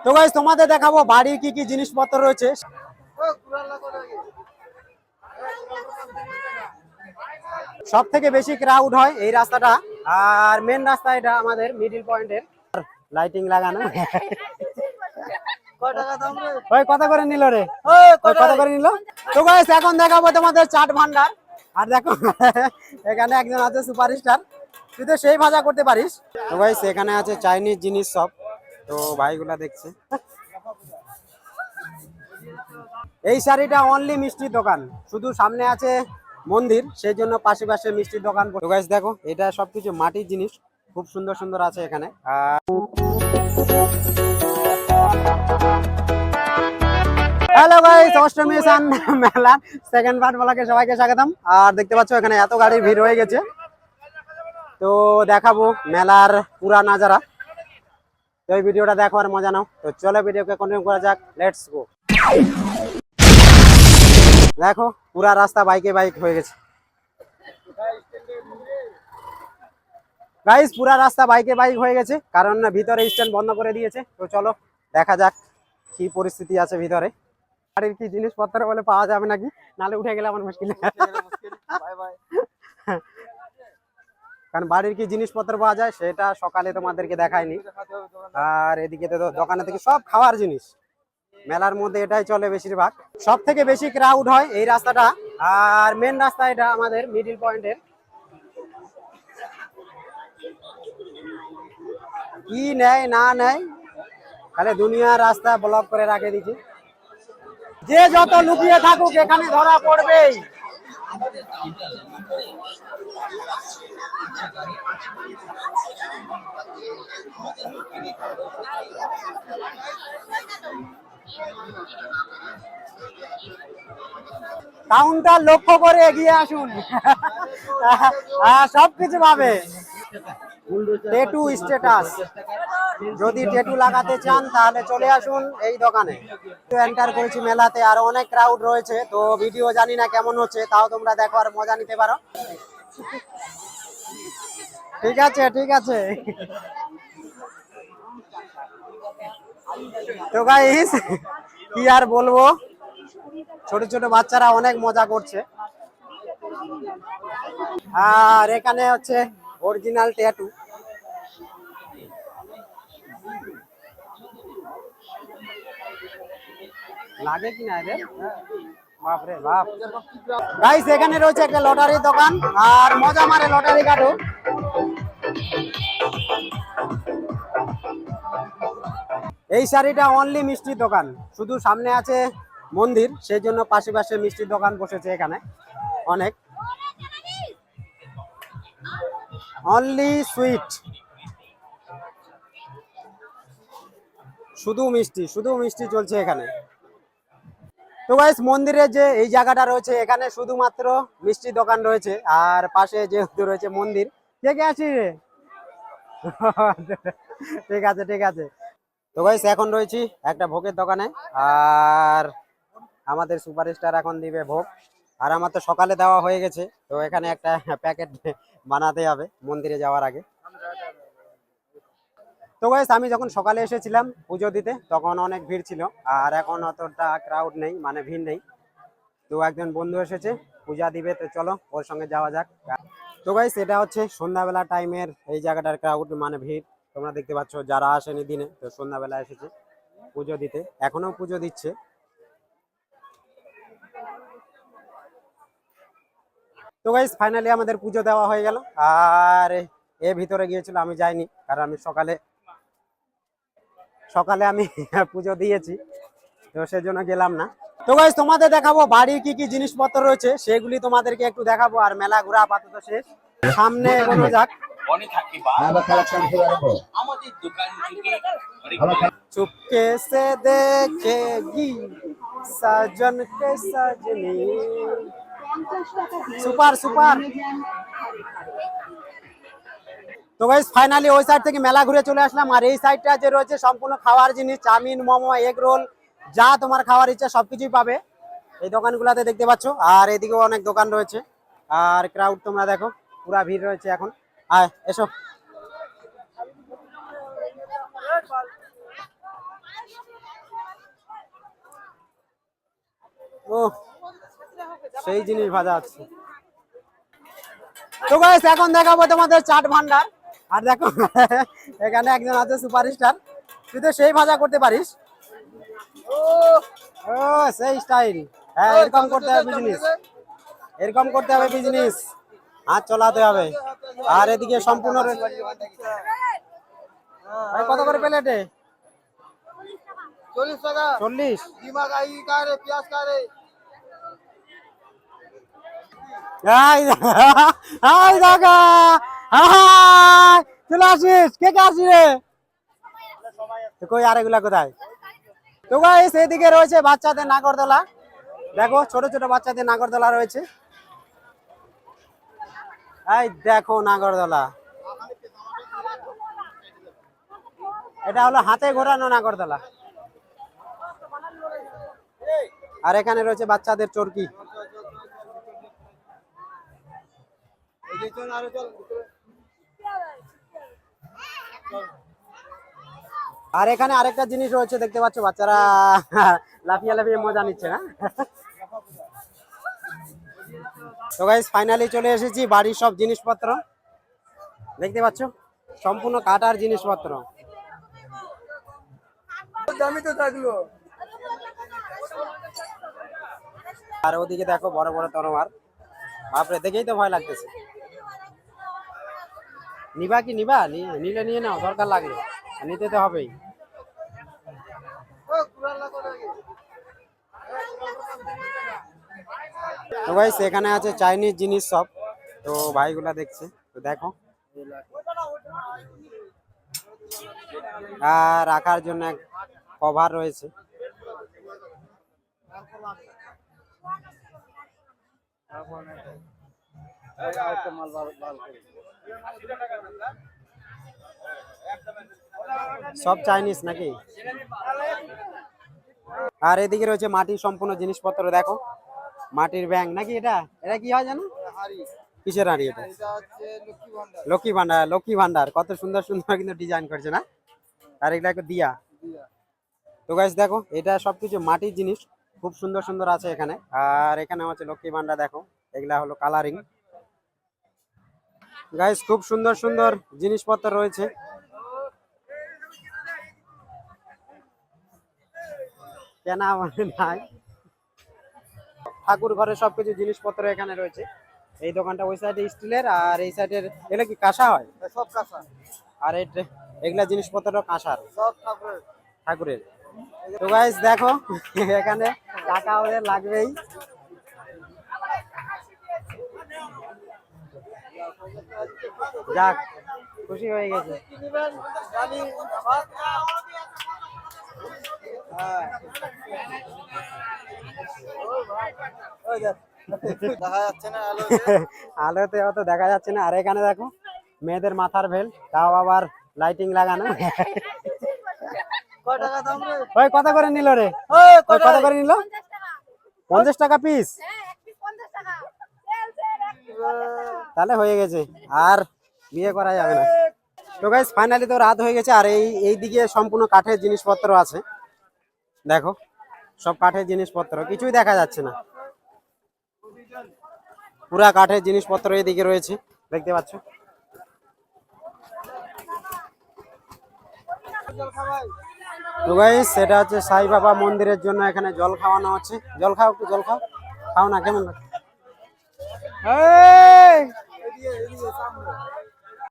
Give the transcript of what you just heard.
তো গাইস তোমাদের দেখাবো বাড়ির কি কি জিনিসপত্র রয়েছে। সব থেকে বেশি ক্রাউড হয় এই রাস্তাটা, আর মেন রাস্তা এটা আমাদের মিডিল পয়েন্টের। লাইটিং লাগানো। ওই কত করে নিল রে? কত করে নিল? তো গাইস এখন দেখাবো তোমাদের চাট ভান্ডার। আর দেখো এখানে একজন আছে সুপারস্টার, তুই তো সেই ভাজা করতে পারিস। তো গাইস এখানে আছে চাইনিজ জিনিস সব, তো ভাইগুলা দেখছে। এই শাড়িটা অনলি মিষ্টির দোকান, শুধু সামনে আছে মন্দির, সেই জন্য পাশে পাশে মিষ্টির দোকান। তো গাইস দেখো এটা সবকিছু মাটির জিনিস, খুব সুন্দর সুন্দর আছে এখানে। হ্যালো গাইস, অষ্টমী সান মেলা সেকেন্ড পার্ট বলাকে সবাইকে স্বাগতম। আর দেখতে পাচ্ছ এখানে এত গাড়ির ভিড় হয়ে গেছে, তো দেখাবো মেলার পুরা নাজারা। তো এই ভিডিওটা দেখো আর মজা নাও। তো চলো ভিডিওকে কন্টিনিউ করা যাক, লেটস গো। দেখো পুরা রাস্তা বাইকে বাইক হয়ে গেছে গাইস, পুরা রাস্তা বাইকে বাইক হয়ে গেছে, কারণ ভিতরে স্ট্যান্ড বন্ধ করে দিয়েছে। তো চলো দেখা যাক কি পরিস্থিতি আছে ভিতরে। বাড়ির কি জিনিসপত্র বলে পাওয়া যাবে নাকি, নালে উঠে গেলে আমার মুশকিল। কারণ বাড়ির কি জিনিসপত্র পাওয়া যায় সেটা সকালে তোমাদেরকে দেখায়নি। আর এদিকে তো দোকানে থেকে সব খাওয়ার জিনিস, মেলার মধ্যে এটাই চলে বেশিরভাগ। সব থেকে বেশি ক্রাউড হয় এই রাস্তাটা, আর মেন রাস্তা এটা আমাদের মিডিল পয়েন্টের। কি নেয় না নেয়, তাহলে দুনিয়ার রাস্তা ব্লক করে রাখে দিচ্ছি। যে যত লুকিয়ে থাকুক এখানে ধরা পড়বেই। কাউন্টার লক্ষ্য করে এগিয়ে আসুন। সবকিছু পাবে। ট্যাটু স্ট্যাটাস, যদি ট্যাটু লাগাতে চান তাহলে চলে আসুন এই দোকানে। এন্টার করেছি মেলাতে, আর অনেক ক্রাউড রয়েছে, তো ভিডিও জানি না কেমন হচ্ছে, তাও তোমরা দেখো আর মজা নিতে পারো। ঠিক আছে ঠিক আছে। তো গাইস কি আর বলবো, ছোট ছোট বাচ্চারা অনেক মজা করছে। আর এখানে হচ্ছে অরিজিনাল ট্যাটু। লাগে কিনা এদের, বাপরে বাপ। গাইস এখানে রয়েছে একটা লটারির দোকান, আর মজা মারে লটারি কাটো। এই শাড়িটা অনলি মিষ্টির দোকান, শুধু সামনে আছে মন্দির, সেই জন্য পাশে পাশে মিষ্টির দোকান বসেছে এখানে অনেক। অনলি সুইট, শুধু মিষ্টি শুধু মিষ্টি চলছে এখানে। তো গাইস মন্দিরের যে এই জায়গাটা রয়েছে এখানে শুধুমাত্র মিষ্টির দোকান রয়েছে, আর পাশে যেহেতু রয়েছে মন্দির। কে কে আছি রে? ঠিক আছে ঠিক আছে। তো গাইস এখন রয়েছি একটা ভোগের দোকানে, আর আমাদের সুপারস্টার এখন দিবে ভোগ। আর আমার তো সকালে দেওয়া হয়ে গেছে, তো এখানে একটা প্যাকেট বানাতে হবে মন্দিরে যাওয়ার আগে। তো গাইস আমি যখন সকালে এসেছিলাম পুজো দিতে তখন অনেক ভিড় ছিল, আর এখন অতটা ক্রাউড নেই, মানে ভিড় নেই। তো একজন বন্ধু এসেছে পূজা দিবে, তো চলো ওর সঙ্গে যাওয়া যাক। তো গাইস এটা হচ্ছে সন্ধ্যাবেলা টাইমের এই জায়গাটার ক্রাউড, মানে ভিড় তোমরা দেখতে পাচ্ছ। যারা আসেনি দিনে, তো সন্ধ্যাবেলা এসেছে পুজো দিতে, এখনো পুজো দিচ্ছে। তো গাইস ফাইনালি আমাদের পুজো দেওয়া হয়ে গেল। আর এ ভিতরে গিয়েছিল, আমি যাইনি, কারণ আমি সকালে সকালে আমি পুজো দিয়েছি, তো সেজন্য গেলাম না। তো গাইস তোমাদের দেখাবো বাড়ির কি কি জিনিসপত্র রয়েছে, সেগুলি তোমাদেরকে একটু দেখাবো। আর মেলা ঘোরা আপাতত শেষ, সামনে এগোনো যাক। চুপকে সে দেখেগি সাজন কে সাজনি। Super super. তো গাইস ফাইনালি ওই সাইড থেকে মেলা ঘুরে চলে আসলাম, আর এই সাইডটা যে রয়েছে সম্পূর্ণ খাওয়ার জিনিস, চাউমিন মোমো এগ রোল, যা তোমার খাওয়ার ইচ্ছা সবকিছুই পাবে এই দোকানগুলোতে দেখতে পাচ্ছ। আর এদিকেও অনেক দোকান রয়েছে, আর ক্রাউড তোমরা দেখো পুরা ভিড় রয়েছে এখন। আয় এসো। ও সেই জিনিস ভাজা আছে। তো গাইস এখন দেখাবো তোমাদের চাট ভান্ডার। আর দেখো এখানে একজন আছে সুপারস্টার, তুই তো সেই ভাজা করতে পারিস। ও সেই স্টাইল। হ্যাঁ এরকম করতে হবে বিজনেস, এরকম করতে হবে বিজনেস, হাত চলাতে হবে। আর এদিকে সম্পূর্ণ ভাই কত করে প্লেটে? 40 টাকা। 40। कीमा का ही का रे, प्याज का रे। দেখা চলে আসিস, কে কে আসি রে? কই আর এগুলা কোথায়? তো গাইস এদিকে রয়েছে বাচ্চাদের নাগরদোলা, দেখো ছোট ছোট বাচ্চাদের নাগরদোলা রয়েছে। এই দেখো নাগরদোলা, এটা হলো হাতে ঘোরানো নাগরদোলা। আর এখানে রয়েছে বাচ্চাদের চরকি। আর এখানে আরেকটা জিনিস রয়েছে দেখতে পাচ্ছ, বাচ্চারা লাফিয়ে লাফিয়ে মজা নিচ্ছে না। তো গাইস ফাইনালি চলে এসেছি বাড়ির সব জিনিসপত্র, দেখতে পাচ্ছ সম্পূর্ণ কাটার জিনিসপত্র। দামি তো থাকলো। আর ওদিকে দেখো বড় বড় তরোয়ার, বাপরে দেখেই তো ভয় লাগতেছে। নিবা কি নিবা? নিলে নিয়ে নাও, দরকার লাগলে, নিতে তো হবেই। তো ভাই সেখানে আছে চাইনিজ জিনিস সব, তো ভাইগুলা দেখছে, তো দেখো। আর রাখার জন্য কভার রয়েছে। সব চাইনিজ নাকি? আর এদিকে রয়েছে মাটির সম্পূর্ণ জিনিসপত্র, দেখো মাটির ব্যাং নাকি, এটা এটা কি হয় জানো? কিসের হাড়ি এটা? লক্ষ্মী ভান্ডার। লক্ষ্মী ভান্ডার কত সুন্দর সুন্দর কিন্তু ডিজাইন করছে না? আর এগুলা দিয়া। তো গাইস দেখো এটা সবকিছু মাটির জিনিস, খুব সুন্দর সুন্দর আছে এখানে। আর এখানে হচ্ছে লক্ষ্মী ভান্ডার, দেখো এগুলা হলো কালারিং। গাইস খুব সুন্দর সুন্দর জিনিসপত্র রয়েছে। কেনা মানে নাই, ঠাকুর ঘরে সবকিছু জিনিসপত্র এখানে রয়েছে। এই দোকানটা ওই সাইডে স্টিলের, আর এই সাইডের এগুলা কি কাঁসা হয়? সব কাঁচা। আর এগুলা জিনিসপত্র কাঁসার, সব ঠাকুরের। ঠাকুরের। তো গাইস দেখো এখানে টাকা ওদের লাগবেই। যাক খুশি হয়ে গেছে। দেখা যাচ্ছে না আলোতে অত দেখা যাচ্ছে না। আর এখানে দেখো মেয়েদের মাথার ভেল, তাও আবার লাইটিং লাগানো। ওই কত করে নিল রে? কত করে নিল? 50 টাকা পিস। তাহলে হয়ে গেছে, আর বিয়ে করা যাবে না। তো গাইস ফাইনালি তো রাত হয়ে গেছে। আর এই দিকে সম্পূর্ণ কাঠের জিনিসপত্র আছে, দেখো সব কাঠের জিনিসপত্র, কিছুই দেখা যাচ্ছে না। পুরা কাঠের জিনিসপত্র এদিকে রয়েছে, দেখতে পাচ্ছ। তো গাইস সেটা হচ্ছে সাই বাবা মন্দিরের জন্য এখানে জল খাওয়ানো হচ্ছে। জল খাও, একটু জল খাও, খাও না কেমন লাগে?